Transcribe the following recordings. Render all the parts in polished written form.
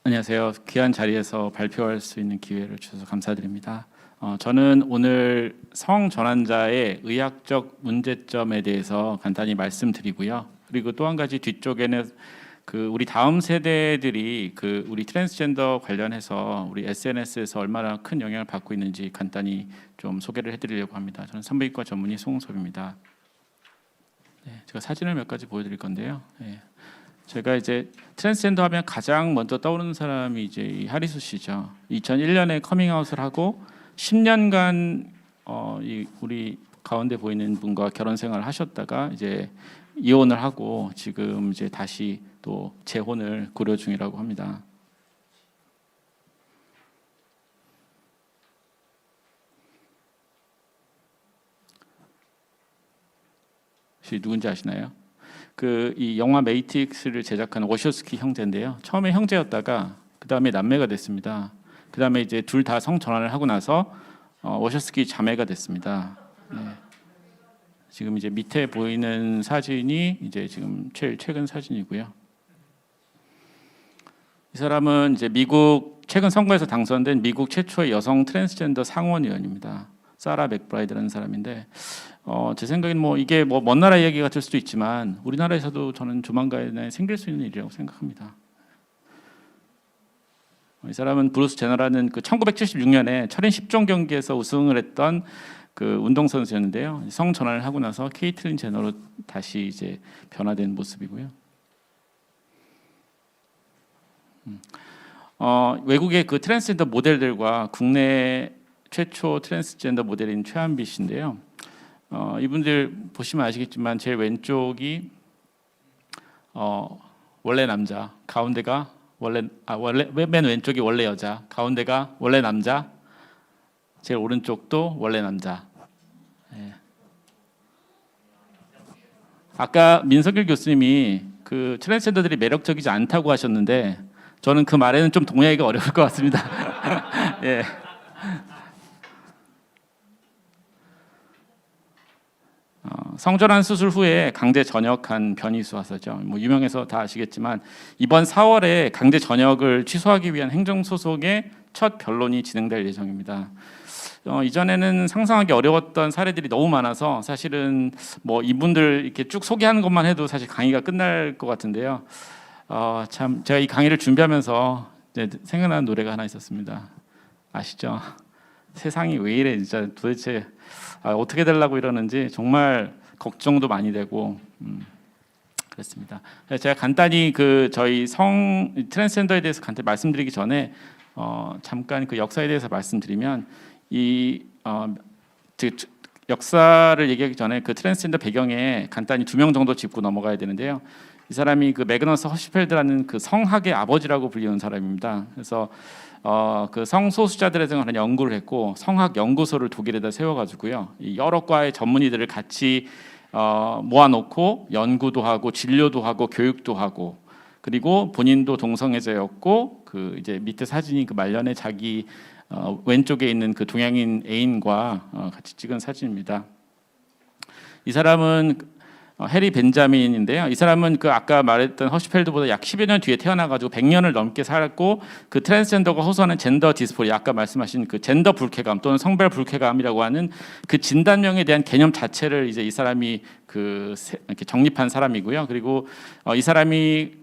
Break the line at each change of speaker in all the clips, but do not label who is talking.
안녕하세요. 귀한 자리에서 발표할 수 있는 기회를 주셔서 감사드립니다. 저는 오늘 성전환자의 의학적 문제점에 대해서 간단히 말씀드리고요. 그리고 또 한 가지 뒤쪽에는 우리 다음 세대들이 우리 트랜스젠더 관련해서 우리 SNS에서 얼마나 큰 영향을 받고 있는지 간단히 좀 소개를 해드리려고 합니다. 저는 산부인과 전문의 송은섭입니다. 제가 사진을 몇 가지 보여드릴 건데요. 제가 이제 트랜스젠더 하면 가장 먼저 떠오르는 사람이 이제 이 하리수 씨죠. 2001년에 커밍아웃을 하고 10년간 우리 가운데 보이는 분과 결혼 생활을 하셨다가 이제 이혼을 하고 지금 이제 다시 또 재혼을 고려 중이라고 합니다. 혹시 누군지 아시나요? 이 영화 매트릭스를 제작한 워셔스키 형제인데요. 처음에 형제였다가 그 다음에 남매가 됐습니다. 그 다음에 이제 둘 다 성전환을 하고 나서 워셔스키 자매가 됐습니다. 지금 이제 밑에 보이는 사진이 이제 지금 제일 최근 사진이고요. 이 사람은 이제 미국 최근 선거에서 당선된 미국 최초의 여성 트랜스젠더 상원의원입니다. 사라 맥브라이드라는 사람인데 제 생각에는 이게 먼 나라 이야기 같을 수도 있지만 우리나라에서도 저는 조만간에 생길 수 있는 일이라고 생각합니다. 이 사람은 브루스 제너라는 1976년에 철인 10종 경기에서 우승을 했던 운동선수였는데요. 성전환을 하고 나서 케이틀린 제너로 다시 이제 변화된 모습이고요. 외국의 트랜스젠더 모델들과 국내 최초 트랜스젠더 모델인 최한비 씨인데요. 이분들 보시면 아시겠지만 제일 왼쪽이 원래 남자, 가운데가 맨 왼쪽이 원래 여자, 가운데가 원래 남자, 제일 오른쪽도 원래 남자. 아까 민석일 교수님이 트랜스젠더들이 매력적이지 않다고 하셨는데 저는 그 말에는 좀 동의하기가 어려울 것 같습니다. 예. 성전환 수술 후에 강제 전역한 변희수 하사죠. 유명해서 다 아시겠지만 이번 4월에 강제 전역을 취소하기 위한 행정소송의 첫 변론이 진행될 예정입니다. 이전에는 상상하기 어려웠던 사례들이 너무 많아서 사실은 이분들 이렇게 쭉 소개하는 것만 해도 사실 강의가 끝날 것 같은데요. 참 제가 이 강의를 준비하면서 생각나는 노래가 하나 있었습니다. 아시죠? 세상이 왜 이래 진짜 도대체 어떻게 되려고 이러는지 정말 걱정도 많이 되고 그렇습니다. 제가 간단히 저희 트랜스젠더에 대해서 간단히 말씀드리기 전에 잠깐 역사에 대해서 말씀드리면 역사를 얘기하기 전에 트랜스젠더 배경에 간단히 2명 정도 짚고 넘어가야 되는데요. 이 사람이 매그너스 허시펠드라는 성학의 아버지라고 불리는 사람입니다. 그래서 성소수자들에 대한 연구를 했고 성학 연구소를 독일에다 세워가지고요. 여러 과의 전문의들을 같이 모아놓고 연구도 하고 진료도 하고 교육도 하고 그리고 본인도 동성애자였고 이제 밑에 사진이 말년에 자기 왼쪽에 있는 동양인 애인과 같이 찍은 사진입니다. 이 사람은 해리 벤자민인데요. 이 사람은 아까 말했던 허시펠드보다 약 10여 년 뒤에 태어나가지고 100년을 넘게 살았고 트랜스젠더가 호소하는 젠더 디스포리, 아까 말씀하신 젠더 불쾌감 또는 성별 불쾌감이라고 하는 진단명에 대한 개념 자체를 이제 이 사람이 이렇게 정립한 사람이고요. 그리고 이 사람이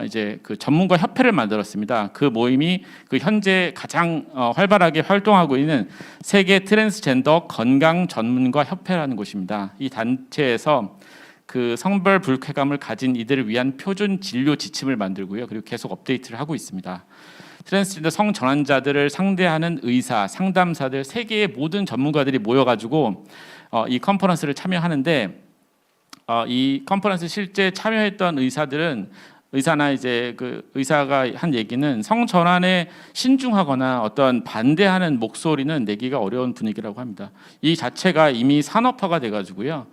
이제 전문가 협회를 만들었습니다. 그 모임이 현재 가장 활발하게 활동하고 있는 세계 트랜스젠더 건강 전문가 협회라는 곳입니다. 이 단체에서 성별 불쾌감을 가진 이들을 위한 표준 진료 지침을 만들고요. 그리고 계속 업데이트를 하고 있습니다. 트랜스젠더 성전환자들을 상대하는 의사, 상담사들, 세계의 모든 전문가들이 모여가지고 이 컨퍼런스를 참여하는데 이 컨퍼런스 실제 참여했던 의사나 이제 의사가 한 얘기는 성전환에 신중하거나 어떤 반대하는 목소리는 내기가 어려운 분위기라고 합니다. 이 자체가 이미 산업화가 돼가지고요.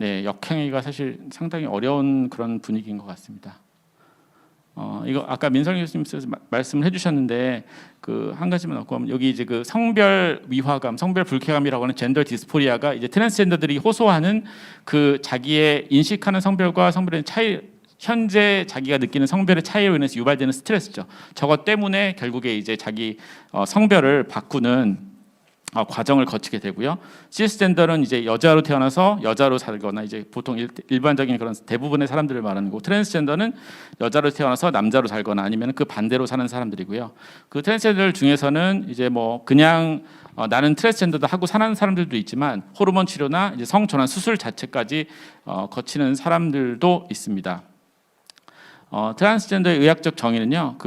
역행하기가 사실 상당히 어려운 그런 분위기인 것 같습니다. 이거 아까 민석일 교수님께서 말씀을 해주셨는데 한 가지만 넣고 여기 이제 성별 위화감, 성별 불쾌감이라고 하는 젠더 디스포리아가 이제 트랜스젠더들이 호소하는 자기의 인식하는 성별과 성별의 차이 현재 자기가 느끼는 성별의 차이로 인해서 유발되는 스트레스죠. 저것 때문에 결국에 이제 자기 성별을 바꾸는 과정을 거치게 되고요. 시스젠더는 이제 여자로 태어나서 여자로 살거나 이제 보통 일반적인 그런 대부분의 사람들을 말하는 거고, 트랜스젠더는 여자로 태어나서 남자로 살거나 아니면 그 반대로 사는 사람들이고요. 그 트랜스젠더 중에서는 이제 뭐 그냥 나는 트랜스젠더다 하고 사는 사람들도 있지만 호르몬 치료나 이제 성전환 수술 자체까지 거치는 사람들도 있습니다. 트랜스젠더의 의학적 정의는요,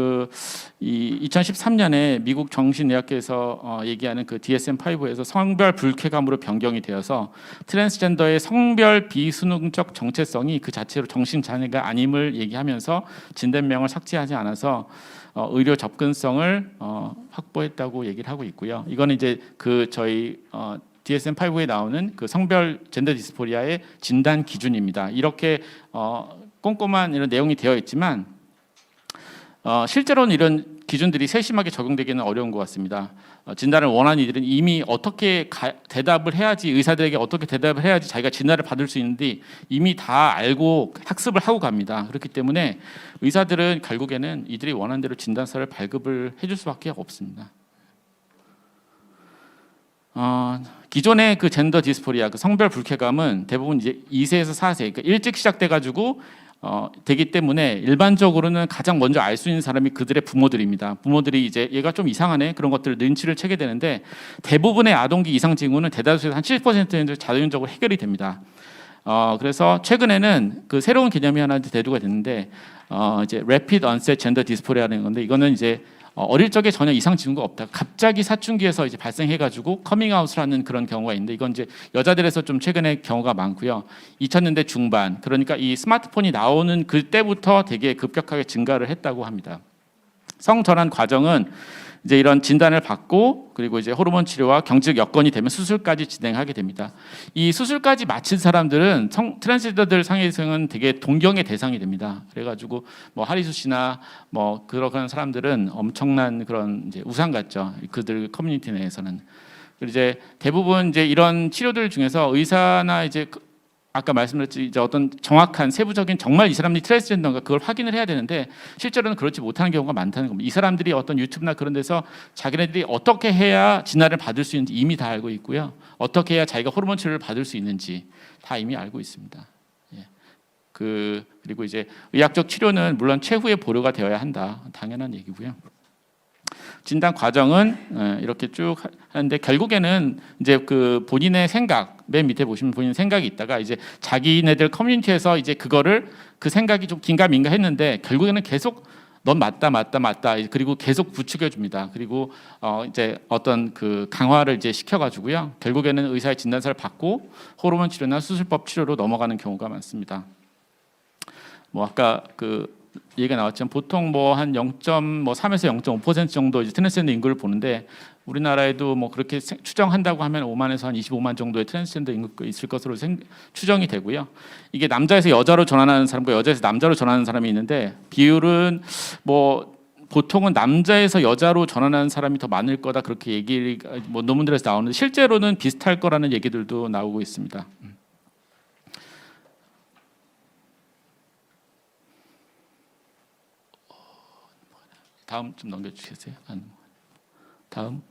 이 2013년에 미국 정신의학회에서 얘기하는 그 DSM-5에서 성별 불쾌감으로 변경이 되어서 트랜스젠더의 성별 비수능적 정체성이 그 자체로 정신 장애가 아님을 얘기하면서 진단명을 삭제하지 않아서 의료 접근성을 확보했다고 얘기를 하고 있고요. 이거는 이제 저희 DSM-5에 나오는 그 성별 젠더 디스포리아의 진단 기준입니다. 이렇게 꼼꼼한 이런 내용이 되어 있지만 실제로는 이런 기준들이 세심하게 적용되기는 어려운 것 같습니다. 진단을 원하는 이들은 이미 어떻게 대답을 해야지, 의사들에게 어떻게 대답을 해야지 자기가 진단을 받을 수 있는지 이미 다 알고 학습을 하고 갑니다. 그렇기 때문에 의사들은 결국에는 이들이 원하는 대로 진단서를 발급을 해줄 수밖에 없습니다. 기존의 그 젠더 디스포리아, 그 성별 불쾌감은 대부분 이제 2세에서 4세, 그러니까 일찍 시작돼가지고 되기 때문에 일반적으로는 가장 먼저 알 수 있는 사람이 그들의 부모들입니다. 부모들이 이제 얘가 좀 이상하네 그런 것들을 눈치를 채게 되는데 대부분의 아동기 이상 징후는 대다수에서 한 70%는 자연적으로 해결이 됩니다. 그래서 최근에는 그 새로운 개념이 하나 대두가 됐는데 이제 Rapid Onset Gender Dysphoриa라는 건데, 이거는 이제 어릴 적에 전혀 이상 징후가 없다, 갑자기 사춘기에서 이제 발생해가지고 커밍아웃을 하는 그런 경우가 있는데, 이건 이제 여자들에서 좀 최근에 경우가 많고요. 2000년대 중반, 그러니까 이 스마트폰이 나오는 그때부터 되게 급격하게 증가를 했다고 합니다. 성전환 과정은 이제 이런 진단을 받고 그리고 이제 호르몬 치료와 경직 여건이 되면 수술까지 진행하게 됩니다. 이 수술까지 마친 사람들은 트랜스젠더들 상에서는 되게 동경의 대상이 됩니다. 그래가지고 뭐 하리수 씨나 뭐 그런 사람들은 엄청난 그런 이제 우상 같죠. 그들 커뮤니티 내에서는. 그리고 이제 대부분 이제 이런 치료들 중에서 의사나 이제 아까 말씀드렸지 이제 어떤 정확한 세부적인 정말 이 사람이 트랜스젠더인가 그걸 확인을 해야 되는데 실제로는 그렇지 못하는 경우가 많다는 겁니다. 이 사람들이 어떤 유튜브나 그런 데서 자기네들이 어떻게 해야 진단을 받을 수 있는지 이미 다 알고 있고요. 어떻게 해야 자기가 호르몬 치료를 받을 수 있는지 다 이미 알고 있습니다. 예. 그리고 이제 의학적 치료는 물론 최후의 보류가 되어야 한다. 당연한 얘기고요. 진단 과정은 이렇게 쭉 하는데 결국에는 이제 그 본인의 생각, 맨 밑에 보시면 본인 생각이 있다가 이제 자기네들 커뮤니티에서 이제 그 생각이 좀 긴가민가 했는데 결국에는 계속 넌 맞다 그리고 계속 부추겨 줍니다. 그리고 이제 어떤 그 강화를 이제 시켜가지고요. 결국에는 의사의 진단서를 받고 호르몬 치료나 수술법 치료로 넘어가는 경우가 많습니다. 뭐 아까 얘기가 나왔지만 보통 뭐 한 0.3에서 0.5% 정도 이제 트랜스젠더 인구를 보는데 우리나라에도 뭐 그렇게 추정한다고 하면 5만에서 한 25만 정도의 트랜스젠더 인구가 있을 것으로 추정이 되고요. 이게 남자에서 여자로 전환하는 사람과 여자에서 남자로 전환하는 사람이 있는데 비율은 뭐 보통은 남자에서 여자로 전환하는 사람이 더 많을 거다 그렇게 얘기 뭐 논문들에서 나오는데 실제로는 비슷할 거라는 얘기들도 나오고 있습니다. 다음 좀 넘겨주시겠어요? 다음.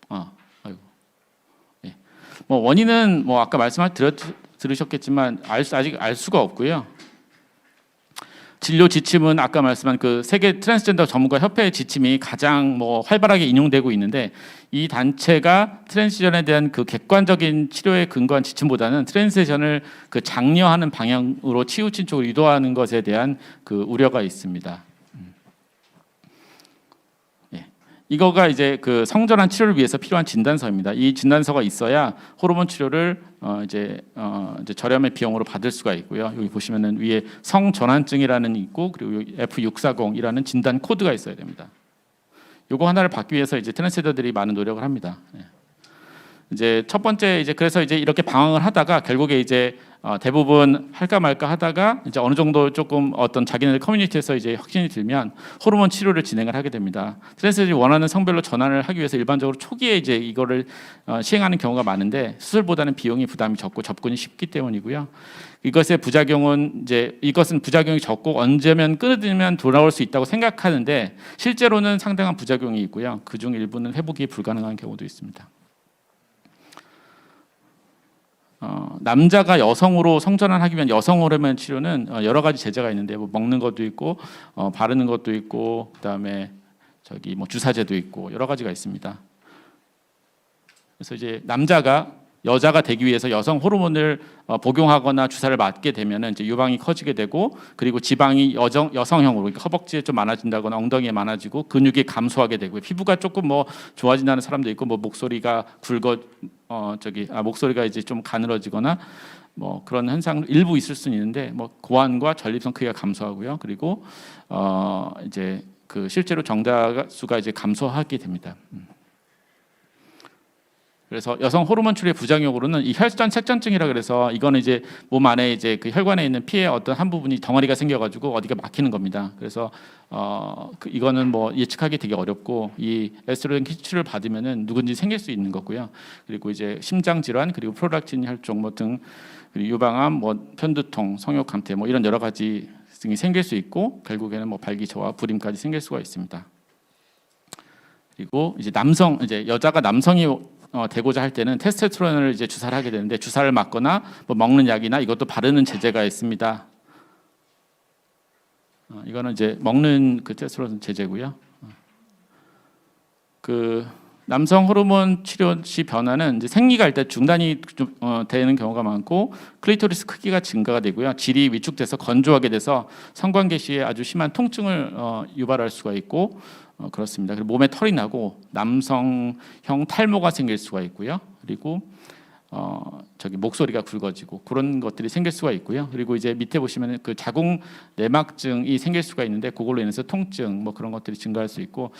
아이고. 예. 뭐 원인은 뭐 아까 들으셨겠지만 아직 알 수가 없고요. 진료 지침은 아까 말씀한 그 세계 트랜스젠더 전문가 협회의 지침이 가장 뭐 활발하게 인용되고 있는데 이 단체가 트랜스젠에 대한 그 객관적인 치료에 근거한 지침보다는 트랜스젠을 그 장려하는 방향으로 치우친 쪽으로 유도하는 것에 대한 그 우려가 있습니다. 이거가 이제 그 성전환 치료를 위해서 필요한 진단서입니다. 이 진단서가 있어야 호르몬 치료를 이제 저렴의 비용으로 받을 수가 있고요. 여기 보시면은 위에 성전환증이라는 있고 그리고 F640이라는 진단 코드가 있어야 됩니다. 요거 하나를 받기 위해서 이제 트랜스젠더들이 많은 노력을 합니다. 이제 첫 번째 그래서 이제 이렇게 방황을 하다가 결국에 이제 대부분 할까 말까 하다가 이제 어느 정도 조금 어떤 자기네들 커뮤니티에서 이제 확신이 들면 호르몬 치료를 진행을 하게 됩니다. 트랜스젠더들이 원하는 성별로 전환을 하기 위해서 일반적으로 초기에 이제 이거를 시행하는 경우가 많은데 수술보다는 비용이 부담이 적고 접근이 쉽기 때문이고요. 이것의 부작용은 이것은 부작용이 적고 언제면 끊어들면 돌아올 수 있다고 생각하는데 실제로는 상당한 부작용이 있고요. 그중 일부는 회복이 불가능한 경우도 있습니다. 남자가 여성으로 성전환하기 위한 여성 호르몬 치료는 여러 가지 제재가 있는데 뭐 먹는 것도 있고 바르는 것도 있고 그다음에 뭐 주사제도 있고 여러 가지가 있습니다. 그래서 이제 남자가 여자가 되기 위해서 여성 호르몬을 복용하거나 주사를 맞게 되면은 이제 유방이 커지게 되고 그리고 지방이 여성형으로 그러니까 허벅지에 좀 많아진다거나 엉덩이에 많아지고 근육이 감소하게 되고 피부가 조금 뭐 좋아진다는 사람도 있고 뭐 목소리가 목소리가 이제 좀 가늘어지거나 뭐 그런 현상 일부 있을 수는 있는데 뭐 고환과 전립선 크기가 감소하고요. 그리고 이제 그 실제로 정자수가 이제 감소하게 됩니다. 그래서 여성 호르몬 치료의 부작용으로는 이 혈전 색전증이라 그래서 이거는 이제 몸 안에 이제 그 혈관에 있는 피의 어떤 한 부분이 덩어리가 생겨가지고 어디가 막히는 겁니다. 그래서 이거는 뭐 예측하기 되게 어렵고 이 에스트로겐 치료를 받으면은 누군지 생길 수 있는 거고요. 그리고 이제 심장 질환 그리고 프롤락틴 혈종 뭐 등 유방암 뭐 편두통 성욕 감퇴 뭐 이런 여러 가지 등이 생길 수 있고 결국에는 뭐 발기저하 불임까지 생길 수가 있습니다. 그리고 이제 여자가 남성이 되고자 할 때는 테스토스테론을 이제 주사를 하게 되는데 주사를 맞거나 뭐 먹는 약이나 이것도 바르는 제재가 있습니다. 이거는 이제 먹는 그 테스토스테론 제재고요. 그 남성 호르몬 치료 시 변화는 이제 생리가 일단 중단이 되는 경우가 많고 클리토리스 크기가 증가가 되고요. 질이 위축돼서 건조하게 돼서 성관계 시에 아주 심한 통증을 유발할 수가 있고 그렇습니다. 그리고 몸에 털이 나고 남성형 탈모가 생길 수가 있고요. 그리고 목소리가 굵어지고 그런 것들이 생길 수가 있고요. 그리고 이제 밑에 보시면 그 자궁 내막증이 생길 수가 있는데 그걸로 인해서 통증 뭐 그런 것들이 증가할 수 있고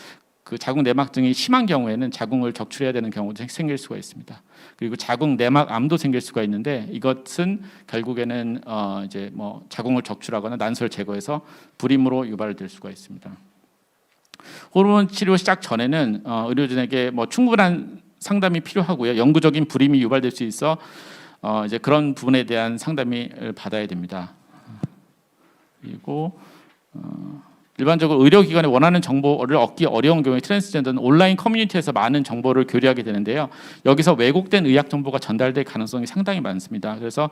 그 자궁 내막증이 심한 경우에는 자궁을 적출해야 되는 경우도 생길 수가 있습니다. 그리고 자궁 내막암도 생길 수가 있는데 이것은 결국에는 이제 뭐 자궁을 적출하거나 난소를 제거해서 불임으로 유발될 수가 있습니다. 호르몬 치료 시작 전에는 의료진에게 뭐 충분한 상담이 필요하고요. 영구적인 불임이 유발될 수 있어 이제 그런 부분에 대한 상담을 받아야 됩니다. 그리고 일반적으로 의료기관에 원하는 정보를 얻기 어려운 경우에 트랜스젠더는 온라인 커뮤니티에서 많은 정보를 교류하게 되는데요. 여기서 왜곡된 의학 정보가 전달될 가능성이 상당히 많습니다. 그래서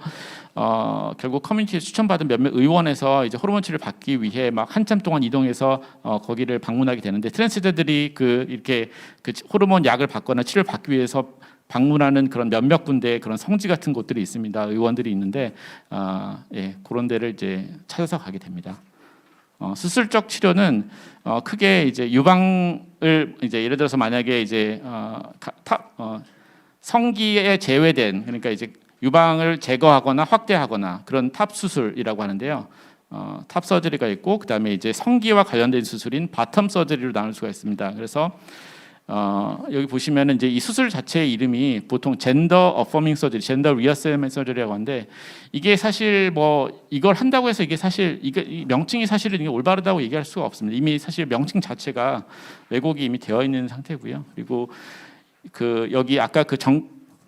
결국 커뮤니티에 추천받은 몇몇 의원에서 이제 호르몬 치료를 받기 위해 막 한참 동안 이동해서 거기를 방문하게 되는데 트랜스젠더들이 이렇게 그 호르몬 약을 받거나 치료를 받기 위해서 방문하는 그런 몇몇 군데의 그런 성지 같은 곳들이 있습니다. 의원들이 있는데 그런 데를 이제 찾아서 가게 됩니다. 수술적 치료는 크게 이제 유방을 이제 예를 들어서 만약에 이제 성기에 제외된 그러니까 이제 유방을 제거하거나 확대하거나 그런 탑 수술이라고 하는데요. 탑 서저리가 있고 그다음에 이제 성기와 관련된 수술인 바텀 서저리로 나눌 수가 있습니다. 그래서 여기 보시면은 이제 이 수술 자체의 이름이 보통 젠더 어퍼밍 서저리, 젠더 리어세먼트 서저리라고 하는데 이게 사실 뭐 이걸 한다고 해서 이게 사실 이 명칭이 사실은 이게 올바르다고 얘기할 수가 없습니다. 이미 사실 명칭 자체가 왜곡이 이미 되어 있는 상태고요. 그리고 그 여기 아까 그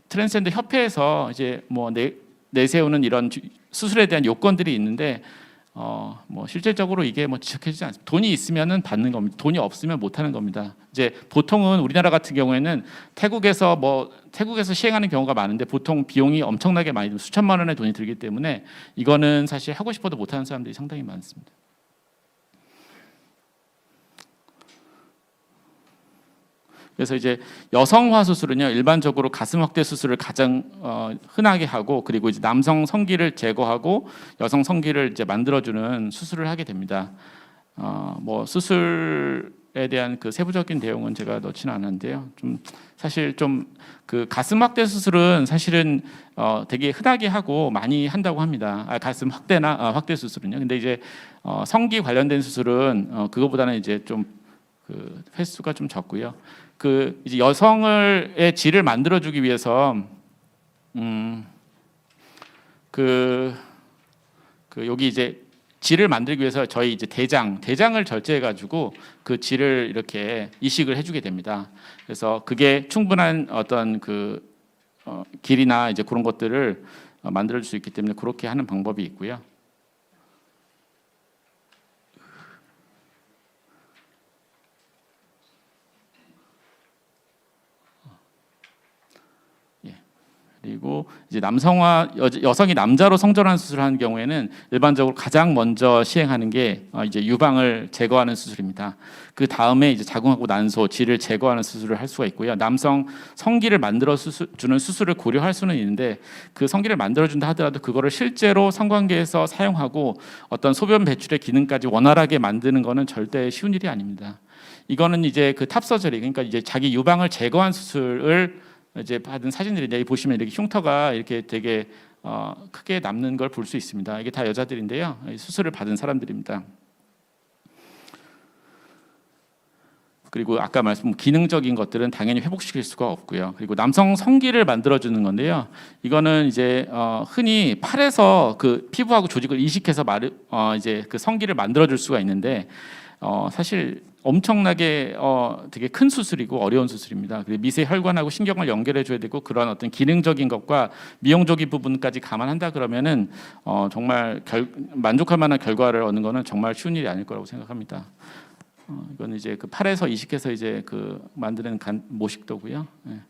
트랜스젠더 협회에서 이제 뭐 내세우는 이런 수술에 대한 요건들이 있는데 뭐 실질적으로 이게 뭐 지적해지지 않습니다. 돈이 있으면은 받는 겁니다. 돈이 없으면 못 하는 겁니다. 이제 보통은 우리나라 같은 경우에는 태국에서 시행하는 경우가 많은데 보통 비용이 엄청나게 많이 들고 수천만 원의 돈이 들기 때문에 이거는 사실 하고 싶어도 못 하는 사람들이 상당히 많습니다. 그래서 이제 여성화 수술은요 일반적으로 가슴 확대 수술을 가장 흔하게 하고 그리고 이제 남성 성기를 제거하고 여성 성기를 이제 만들어주는 수술을 하게 됩니다. 뭐 수술에 대한 그 세부적인 내용은 제가 넣지는 않았는데요. 좀 사실 좀 그 가슴 확대 수술은 사실은 되게 흔하게 하고 많이 한다고 합니다. 가슴 확대나 확대 수술은요. 근데 이제 성기 관련된 수술은 그거보다는 이제 좀 그 횟수가 좀 적고요. 그 이제 여성의 질을 만들어주기 위해서 그 여기 이제 질을 만들기 위해서 저희 이제 대장을 절제해 가지고 그 질을 이렇게 이식을 해주게 됩니다. 그래서 그게 충분한 어떤 길이나 이제 그런 것들을 만들어줄 수 있기 때문에 그렇게 하는 방법이 있고요. 그리고 이제 여성이 남자로 성전환 수술을 하는 경우에는 일반적으로 가장 먼저 시행하는 게 이제 유방을 제거하는 수술입니다. 그 다음에 이제 자궁하고 난소, 질을 제거하는 수술을 할 수가 있고요. 남성 성기를 만들어 주는 수술을 고려할 수는 있는데 그 성기를 만들어 준다 하더라도 그거를 실제로 성관계에서 사용하고 어떤 소변 배출의 기능까지 원활하게 만드는 거는 절대 쉬운 일이 아닙니다. 이거는 이제 그 탑서저리, 그러니까 이제 자기 유방을 제거한 수술을 이제 받은 사진들인데 보시면 이렇게 흉터가 이렇게 되게 크게 남는 걸 볼 수 있습니다. 이게 다 여자들인데요, 수술을 받은 사람들입니다. 그리고 아까 말씀 기능적인 것들은 당연히 회복시킬 수가 없고요. 그리고 남성 성기를 만들어주는 건데요. 이거는 이제 흔히 팔에서 그 피부하고 조직을 이식해서 이제 그 성기를 만들어줄 수가 있는데 사실 엄청나게 되게 큰 수술이고 어려운 수술입니다. 미세 혈관하고 신경을 연결해 줘야 되고 그런 어떤 기능적인 것과 미용적인 부분까지 감안한다 그러면은 정말 만족할 만한 결과를 얻는 거는 정말 쉬운 일이 아닐 거라고 생각합니다. 이건 이제 그 팔에서 이식해서 이제 만드는 모식도고요.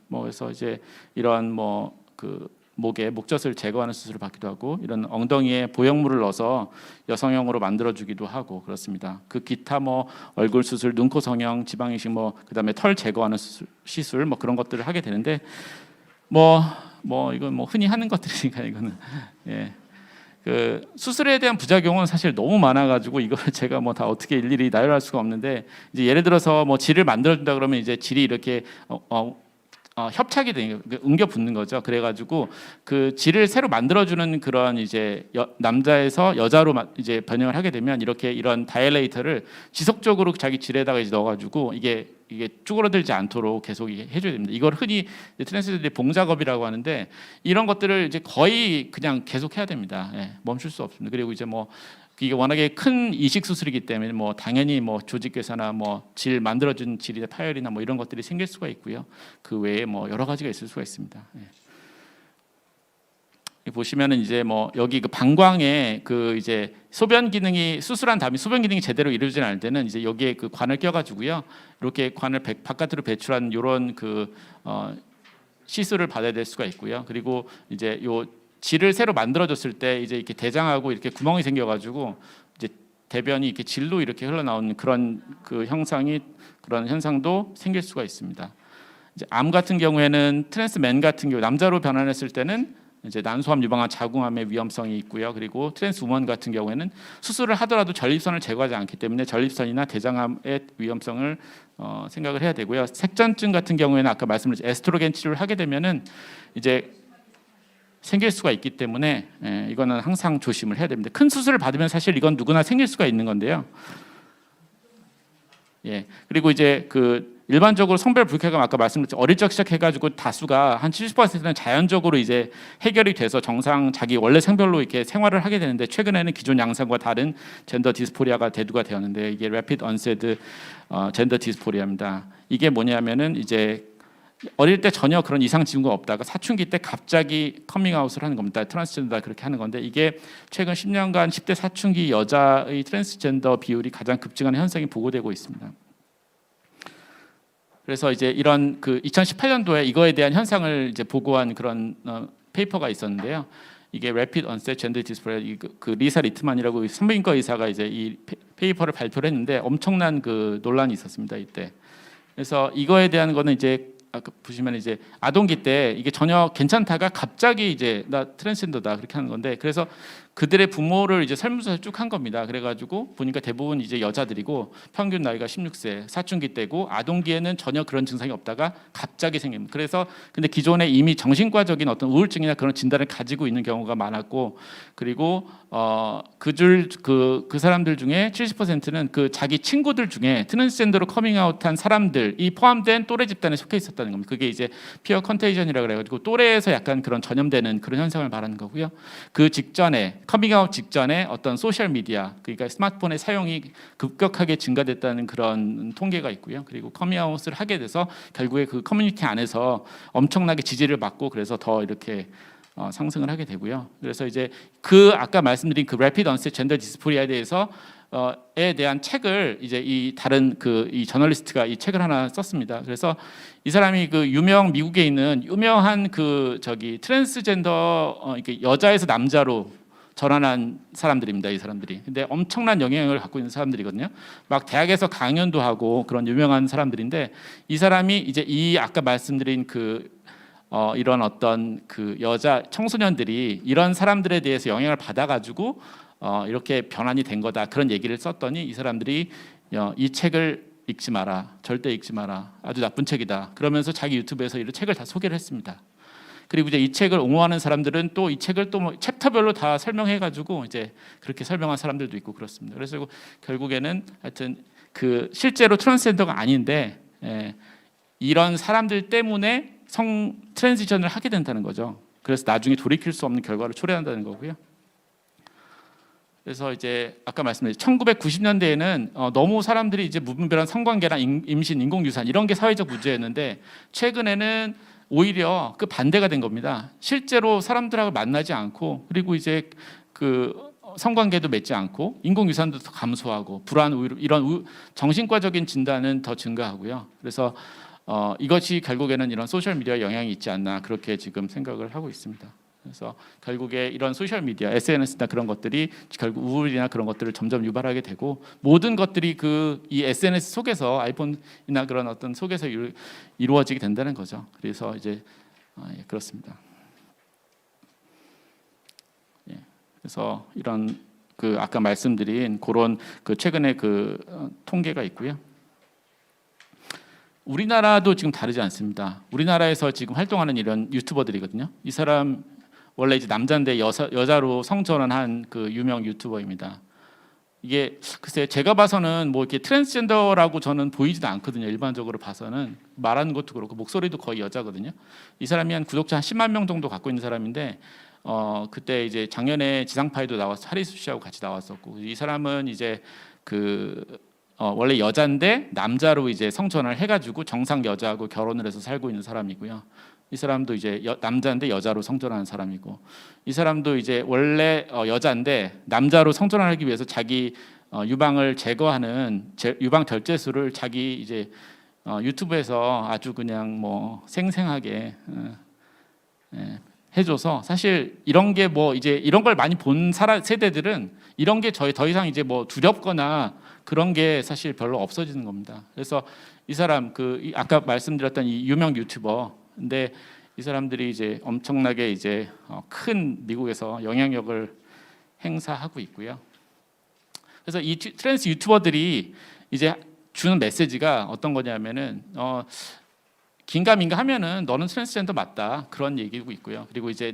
그래서 이제 이런 목에 목젖을 제거하는 수술을 받기도 하고 이런 엉덩이에 보형물을 넣어서 여성형으로 만들어주기도 하고 그렇습니다. 그 기타 얼굴 수술, 눈코 성형, 지방 이식 그다음에 털 제거하는 시술 그런 것들을 하게 되는데 이건 흔히 하는 것들이니까 이거는 그 수술에 대한 부작용은 사실 너무 많아가지고 이걸 제가 다 어떻게 일일이 나열할 수가 없는데 이제 예를 들어서 질을 만들어준다 그러면 이제 질이 이렇게 협착이 되는 웅겨 붙는 거죠. 그래가지고 그 질을 새로 만들어주는 그런 이제 남자에서 여자로 이제 변형을 하게 되면 이런 다이레이터를 지속적으로 자기 질에다가 이제 넣어가지고 이게 쭈그러들지 않도록 계속 해줘야 됩니다. 이걸 흔히 트랜스제더들이 봉작업이라고 하는데 이런 것들을 이제 거의 그냥 계속 해야 됩니다. 멈출 수 없습니다. 그리고 이제 이게 워낙에 큰 이식 수술이기 때문에 당연히 조직괴사나 질 만들어준 질이나 파열이나 이런 것들이 생길 수가 있고요. 그 외에 여러 가지가 있을 수가 있습니다. 보시면은 이제 여기 그 방광에 이제 소변 기능이 수술한 다음에 소변 기능이 제대로 이루어지지 않을 때는 이제 여기에 그 관을 껴가지고요. 이렇게 관을 바깥으로 배출한 이런 시술을 받아야 될 수가 있고요. 그리고 이제 요 질을 새로 만들어줬을 때 이제 이렇게 대장하고 이렇게 구멍이 생겨가지고 이제 대변이 이렇게 질로 이렇게 흘러나오는 그런 그런 현상도 생길 수가 있습니다. 이제 암 같은 경우에는 트랜스맨 같은 경우 남자로 변환했을 때는 이제 난소암, 유방암, 자궁암의 위험성이 있고요. 그리고 트랜스우먼 같은 경우에는 수술을 하더라도 전립선을 제거하지 않기 때문에 전립선이나 대장암의 위험성을 생각을 해야 되고요. 색전증 같은 경우에는 아까 말씀드린 에스트로겐 치료를 하게 되면은 이제 생길 수가 있기 때문에 이거는 항상 조심을 해야 됩니다. 큰 수술을 받으면 사실 이건 누구나 생길 수가 있는 건데요. 그리고 이제 일반적으로 성별 불쾌감 아까 말씀드렸죠. 어릴 적 시작해가지고 다수가 한 70%는 자연적으로 이제 해결이 돼서 정상 자기 원래 성별로 이렇게 생활을 하게 되는데 최근에는 기존 양상과 다른 젠더 디스포리아가 대두가 되었는데 이게 Rapid Onset 젠더 디스포리아입니다. 이게 뭐냐면은 이제 어릴 때 전혀 그런 이상 징후가 없다가 사춘기 때 갑자기 커밍아웃을 하는 겁니다. 트랜스젠더다 그렇게 하는 건데 이게 최근 10년간 10대 사춘기 여자의 트랜스젠더 비율이 가장 급증하는 현상이 보고되고 있습니다. 그래서 이제 이런 2018년도에 이거에 대한 현상을 이제 보고한 그런 페이퍼가 있었는데요. 이게 Rapid Onset Gender Dysphoria 그 리사 리트만이라고 산부인과 의사가 이제 이 페이퍼를 발표를 했는데 엄청난 논란이 있었습니다 이때. 그래서 이거에 대한 거는 이제 아까 보시면 이제 아동기 때 이게 전혀 괜찮다가 갑자기 이제 나 트랜스젠더다 그렇게 하는 건데 그래서 그들의 부모를 이제 설문조사 쭉 한 겁니다. 그래가지고 보니까 대부분 이제 여자들이고 평균 나이가 16세, 사춘기 때고 아동기에는 전혀 그런 증상이 없다가 갑자기 생깁니다. 그래서 근데 기존에 이미 정신과적인 어떤 우울증이나 그런 진단을 가지고 있는 경우가 많았고, 그리고 그 사람들 중에 70%는 그 자기 친구들 중에 트랜스젠더로 커밍아웃한 사람들이 포함된 또래 집단에 속해 있었다는 겁니다. 그게 이제 피어 컨테이전이라고 그래가지고 또래에서 약간 그런 전염되는 그런 현상을 말하는 거고요. 그 직전에 커밍아웃 직전에 어떤 소셜 미디어, 그러니까 스마트폰의 사용이 급격하게 증가됐다는 그런 통계가 있고요. 그리고 커밍아웃을 하게 돼서 결국에 그 커뮤니티 안에서 엄청나게 지지를 받고 그래서 더 이렇게 상승을 하게 되고요. 그래서 이제 그 아까 말씀드린 그 래피드 언셋 젠더 디스포리아에 대해서 에 대한 책을 이제 이 다른 이 저널리스트가 이 책을 하나 썼습니다. 그래서 이 사람이 그 미국에 있는 유명한 트랜스젠더 이렇게 여자에서 남자로 전환한 사람들입니다. 이 사람들이. 근데 엄청난 영향력을 갖고 있는 사람들이거든요. 막 대학에서 강연도 하고 그런 유명한 사람들인데, 이 사람이 이제 이 아까 말씀드린 이런 어떤 여자 청소년들이 이런 사람들에 대해서 영향을 받아가지고 이렇게 변환이 된 거다, 그런 얘기를 썼더니 이 사람들이 이 책을 읽지 마라, 절대 읽지 마라, 아주 나쁜 책이다, 그러면서 자기 유튜브에서 이 책을 다 소개를 했습니다. 그리고 이제 이 책을 옹호하는 사람들은 또 이 책을 또 뭐 챕터별로 다 설명해가지고 이제 그렇게 설명한 사람들도 있고 그렇습니다. 그래서 결국에는 하여튼 실제로 트랜스젠더가 아닌데 이런 사람들 때문에 트랜지션을 하게 된다는 거죠. 그래서 나중에 돌이킬 수 없는 결과를 초래한다는 거고요. 그래서 이제 아까 말씀드린 1990년대에는 너무 사람들이 이제 무분별한 성관계나 임신, 인공유산 이런 게 사회적 문제였는데, 최근에는 오히려 그 반대가 된 겁니다. 실제로 사람들하고 만나지 않고, 그리고 이제 성관계도 맺지 않고, 인공유산도 더 감소하고, 불안, 우울, 이런 정신과적인 진단은 더 증가하고요. 그래서 이것이 결국에는 이런 소셜 미디어에 영향이 있지 않나, 그렇게 지금 생각을 하고 있습니다. 그래서 결국에 이런 소셜 미디어, SNS나 그런 것들이 결국 우울이나 그런 것들을 점점 유발하게 되고, 모든 것들이 이 SNS 속에서, 아이폰이나 그런 어떤 속에서 이루어지게 된다는 거죠. 그래서 이제 그렇습니다. 그래서 이런 아까 말씀드린 그런 최근에 통계가 있고요. 우리나라도 지금 다르지 않습니다. 우리나라에서 지금 활동하는 이런 유튜버들이거든요. 이 사람 원래 이제 남자인데 여자로 성전환한 유명 유튜버입니다. 이게 글쎄 제가 봐서는 뭐 이렇게 트랜스젠더라고 저는 보이지도 않거든요. 일반적으로 봐서는 말하는 것도 그렇고 목소리도 거의 여자거든요. 이 사람이 한 구독자 한 10만 명 정도 갖고 있는 사람인데, 그때 이제 작년에 지상파에도 나와서 하리수 씨하고 같이 나왔었고, 이 사람은 이제 원래 여자인데 남자로 이제 성전환을 해가지고 정상 여자하고 결혼을 해서 살고 있는 사람이고요. 이 사람도 이제 남자인데 여자로 성전환한 사람이고, 이 사람도 이제 원래 여자인데 남자로 성전환하기 위해서 자기 유방을 제거하는 유방 절제술을 자기 이제 유튜브에서 아주 그냥 뭐 생생하게 해줘서, 사실 이런 게 뭐 이제 이런 걸 많이 본 세대들은 이런 게 더 이상 이제 뭐 두렵거나 그런 게 사실 별로 없어지는 겁니다. 그래서 이 사람 아까 말씀드렸던 이 유명 유튜버, 근데 이 사람들이 이제 엄청나게 이제 큰 미국에서 영향력을 행사하고 있고요. 그래서 이 트랜스 유튜버들이 이제 주는 메시지가 어떤 거냐면은 긴가민가 하면은 너는 트랜스젠더 맞다, 그런 얘기고 있고요. 그리고 이제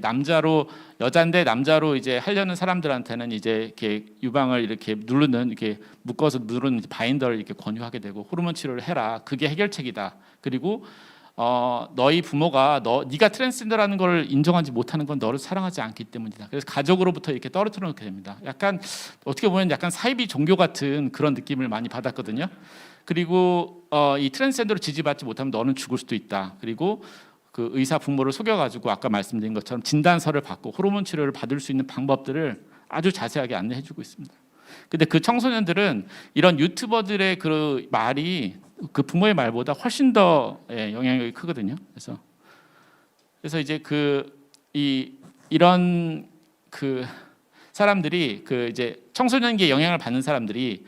여자인데 남자로 이제 하려는 사람들한테는 이제 이렇게 유방을 이렇게 이렇게 묶어서 누르는 바인더를 이렇게 권유하게 되고, 호르몬 치료를 해라, 그게 해결책이다. 그리고 너희 부모가 네가 트랜스젠더라는 걸 인정하지 못하는 건 너를 사랑하지 않기 때문이다. 그래서 가족으로부터 이렇게 떨어뜨려 놓게 됩니다. 약간 어떻게 보면 약간 사이비 종교 같은 그런 느낌을 많이 받았거든요. 그리고 이 트랜스젠더로 지지받지 못하면 너는 죽을 수도 있다. 그리고 의사 부모를 속여가지고 아까 말씀드린 것처럼 진단서를 받고 호르몬 치료를 받을 수 있는 방법들을 아주 자세하게 안내해주고 있습니다. 근데 청소년들은 이런 유튜버들의 말이 부모의 말보다 훨씬 더 영향력이 크거든요. 그래서 이제 이런 사람들이 이제 청소년기에 영향을 받는 사람들이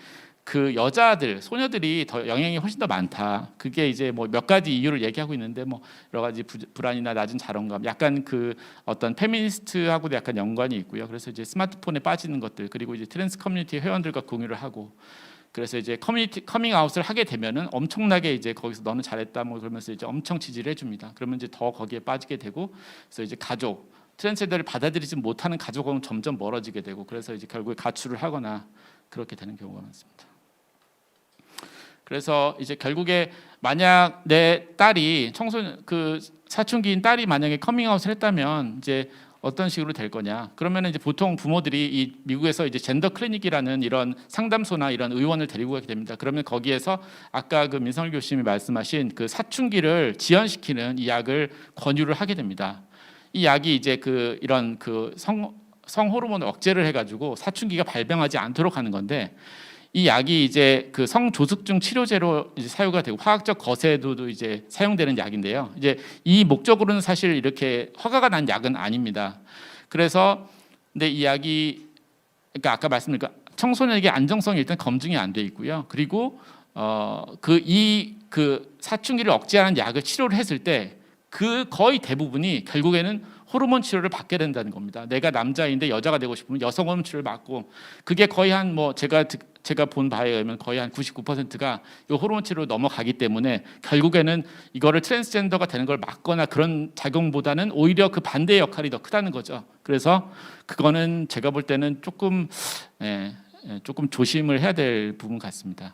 그 여자들, 소녀들이 더 영향이 훨씬 더 많다. 그게 이제 뭐 몇 가지 이유를 얘기하고 있는데 뭐 여러 가지 불안이나 낮은 자존감, 약간 그 어떤 페미니스트하고도 약간 연관이 있고요. 그래서 이제 스마트폰에 빠지는 것들, 그리고 이제 트랜스 커뮤니티 회원들과 공유를 하고, 그래서 이제 커밍아웃을 하게 되면은 엄청나게 이제 거기서 너는 잘했다 뭐 그러면서 이제 엄청 지지를 해줍니다. 그러면 이제 더 거기에 빠지게 되고, 그래서 이제 가족, 트랜스젠더를 받아들이지 못하는 가족은 점점 멀어지게 되고, 그래서 이제 결국에 가출을 하거나 그렇게 되는 경우가 많습니다. 그래서 이제 결국에 만약 내 딸이 청소년 그 사춘기인 딸이 만약에 커밍아웃을 했다면 이제 어떤 식으로 될 거냐? 그러면 이제 보통 부모들이 이 미국에서 이제 젠더 클리닉이라는 이런 상담소나 이런 의원을 데리고 가게 됩니다. 그러면 거기에서 아까 그 민성일 교수님이 말씀하신 그 사춘기를 지연시키는 이 약을 권유를 하게 됩니다. 이 약이 이제 그 이런 그 성 호르몬을 억제를 해가지고 사춘기가 발병하지 않도록 하는 건데, 이 약이 이제 그 성조숙증 치료제로 이제 사유가 되고 화학적 거세도도 이제 사용되는 약인데요. 이제 이 목적으로는 사실 이렇게 허가가 난 약은 아닙니다. 그래서 근데 이 약이 그러니까 아까 말씀드린 청소년에게 안정성이 일단 검증이 안 돼 있고요. 그리고 그 사춘기를 억제하는 약을 치료를 했을 때 그 거의 대부분이 결국에는 호르몬 치료를 받게 된다는 겁니다. 내가 남자인데 여자가 되고 싶으면 여성 호르몬 치료를 받고, 그게 거의 한 뭐 제가 본 바에 의하면 거의 한 99%가 이 호르몬 치료로 넘어가기 때문에 결국에는 이거를 트랜스젠더가 되는 걸 막거나 그런 작용보다는 오히려 그 반대의 역할이 더 크다는 거죠. 그래서 그거는 제가 볼 때는 조금 조심을 해야 될 부분 같습니다.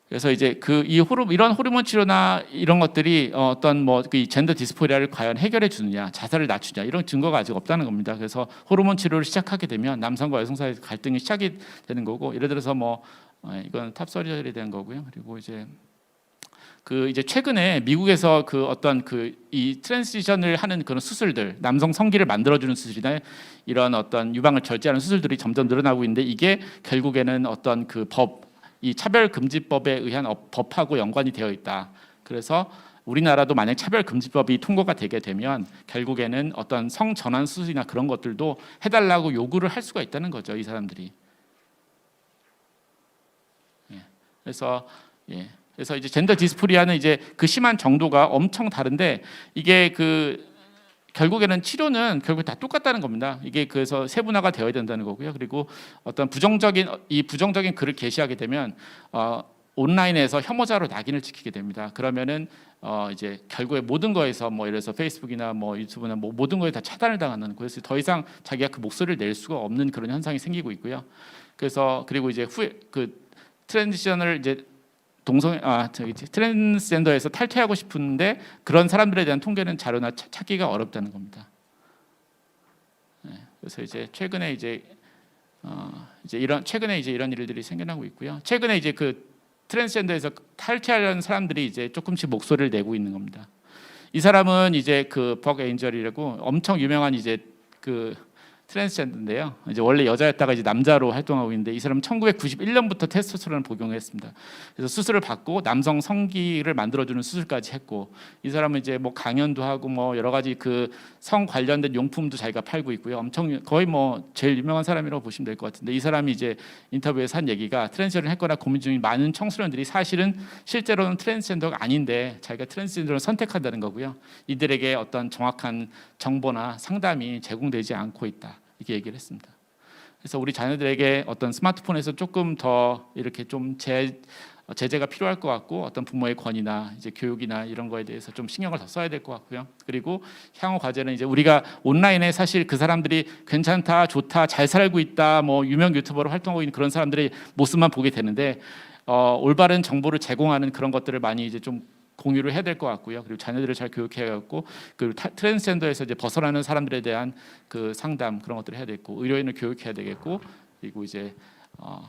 그래서 이제 이런 호르몬 치료나 이런 것들이 어떤 뭐 그 젠더 디스포리아를 과연 해결해 주느냐, 자살을 낮추냐, 이런 증거가 아직 없다는 겁니다. 그래서 호르몬 치료를 시작하게 되면 남성과 여성 사이 갈등이 시작이 되는 거고, 예를 들어서 뭐 이건 탑서리에 대한 거고요. 그리고 이제 최근에 미국에서 그 어떤 이 트랜지션을 하는 그런 수술들, 남성 성기를 만들어주는 수술이나 이런 어떤 유방을 절제하는 수술들이 점점 늘어나고 있는데, 이게 결국에는 어떤 이 차별금지법에 의한 법하고 연관이 되어 있다. 그래서 우리나라도 만약 차별금지법이 통과가 되게 되면 결국에는 어떤 성전환 수술이나 그런 것들도 해달라고 요구를 할 수가 있다는 거죠, 이 사람들이. 그래서 이제 젠더 디스포리아는 이제 그 심한 정도가 엄청 다른데, 이게 결국에는 치료는 결국 다 똑같다는 겁니다. 이게 그래서 세분화가 되어야 된다는 거고요. 그리고 어떤 부정적인 글을 게시하게 되면 온라인에서 혐오자로 낙인을 찍히게 됩니다. 그러면은 이제 결국에 모든 거에서 뭐 예를 들어서 페이스북이나 뭐 유튜브나 뭐 모든 거에 다 차단을 당하는, 그래서 더 이상 자기가 그 목소리를 낼 수가 없는 그런 현상이 생기고 있고요. 그리고 이제 트랜지션을 이제 트랜스젠더에서 탈퇴하고 싶은데 그런 사람들에 대한 통계는 자료나 찾기가 어렵다는 겁니다. 그래서 이제 최근에 이런 일들이 생겨나고 있고요. 최근에 이제 그 트랜스젠더에서 탈퇴하려는 사람들이 이제 조금씩 목소리를 내고 있는 겁니다. 이 사람은 이제 벅 에인절이라고 엄청 유명한 이제 트랜스젠더인데요. 이제 원래 여자였다가 이제 남자로 활동하고 있는데, 이 사람은 1991년부터 테스토스테론을 복용했습니다. 그래서 수술을 받고 남성 성기를 만들어주는 수술까지 했고, 이 사람은 이제 뭐 강연도 하고 뭐 여러 가지 성 관련된 용품도 자기가 팔고 있고요. 거의 뭐 제일 유명한 사람이라고 보시면 될 것 같은데, 이 사람이 이제 인터뷰에서 한 얘기가 트랜스젠더를 했거나 고민 중인 많은 청소년들이 사실은 실제로는 트랜스젠더가 아닌데 자기가 트랜스젠더를 선택한다는 거고요. 이들에게 어떤 정확한 정보나 상담이 제공되지 않고 있다, 이렇게 얘기를 했습니다. 그래서 우리 자녀들에게 어떤 스마트폰에서 조금 더 이렇게 좀 제재가 필요할 것 같고, 어떤 부모의 권위나 이제 교육이나 이런 거에 대해서 좀 신경을 더 써야 될 것 같고요. 그리고 향후 과제는 이제 우리가 온라인에 사실 그 사람들이 괜찮다, 좋다, 잘 살고 있다, 뭐 유명 유튜버로 활동하고 있는 그런 사람들의 모습만 보게 되는데, 올바른 정보를 제공하는 그런 것들을 많이 이제 좀 공유를 해야 될 것 같고요. 그리고 자녀들을 잘 교육해야겠고, 그리고 트랜스젠더에서 이제 벗어나는 사람들에 대한 상담, 그런 것들을 해야 되겠고, 의료인을 교육해야 되겠고, 그리고 이제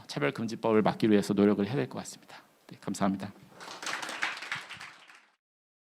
차별금지법을 막기 위해서 노력을 해야 될 것 같습니다. 네, 감사합니다.